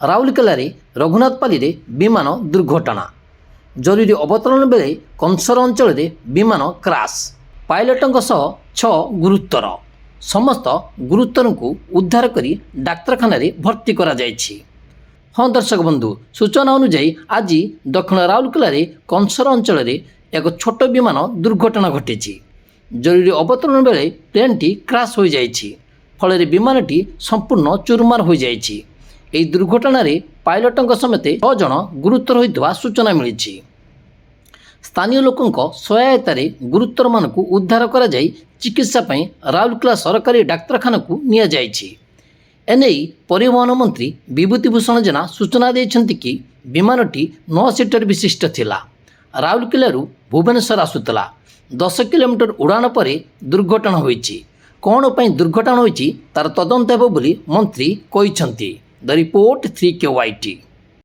ରାଉରକେଲାରେ ରଘୁନାଥପାଲିରେ ବିମାନ ଦୁର୍ଘଟଣା। ଜରୁରୀ ଅବତରଣ ବେଳେ କଂସର ଅଞ୍ଚଳରେ ବିମାନ କ୍ରାସ୍। ପାଇଲଟଙ୍କ ସହ 6 ଗୁରୁତର। ସମସ୍ତ ଗୁରୁତରଙ୍କୁ ଉଦ୍ଧାର କରି ଡାକ୍ତରଖାନାରେ ଭର୍ତ୍ତି କରାଯାଇଛି। ହଁ ଦର୍ଶକ ବନ୍ଧୁ, ସୂଚନା ଅନୁଯାୟୀ ଆଜି ଦକ୍ଷିଣ ରାଉରକେଲାରେ କଂସର ଅଞ୍ଚଳରେ ଏକ ଛୋଟ ବିମାନ ଦୁର୍ଘଟଣା ଘଟିଛି। ଜରୁରୀ ଅବତରଣ ବେଳେ ପ୍ଲେନ୍ଟି କ୍ରାସ୍ ହୋଇଯାଇଛି। ଫଳରେ ବିମାନଟି ସମ୍ପୂର୍ଣ୍ଣ ଚୁରମାର ହୋଇଯାଇଛି। ଏହି ଦୁର୍ଘଟଣାରେ ପାଇଲଟଙ୍କ ସମେତ 6 ଜଣ ଗୁରୁତର ହୋଇଥିବା ସୂଚନା ମିଳିଛି। ସ୍ଥାନୀୟ ଲୋକଙ୍କ ସହାୟତାରେ ଗୁରୁତରମାନଙ୍କୁ ଉଦ୍ଧାର କରାଯାଇ ଚିକିତ୍ସା ପାଇଁ ରାଉରକେଲା ସରକାରୀ ଡାକ୍ତରଖାନାକୁ ନିଆଯାଇଛି। ଏନେଇ ପରିବହନ ମନ୍ତ୍ରୀ ବିଭୂତି ଭୂଷଣ ଜେନା ସୂଚନା ଦେଇଛନ୍ତି କି ବିମାନଟି 9 ସିଟର ବିଶିଷ୍ଟ ଥିଲା। ରାଉରକେଲାରୁ ଭୁବନେଶ୍ୱର ଆସୁଥିଲା। 10 କିଲୋମିଟର ଉଡ଼ାଣ ପରେ ଦୁର୍ଘଟଣା ହୋଇଛି। କ'ଣ ପାଇଁ ଦୁର୍ଘଟଣା ହୋଇଛି ତାର ତଦନ୍ତ ହେବ ବୋଲି ମନ୍ତ୍ରୀ କହିଛନ୍ତି। ଦ ରିପୋର୍ଟ 3KYT।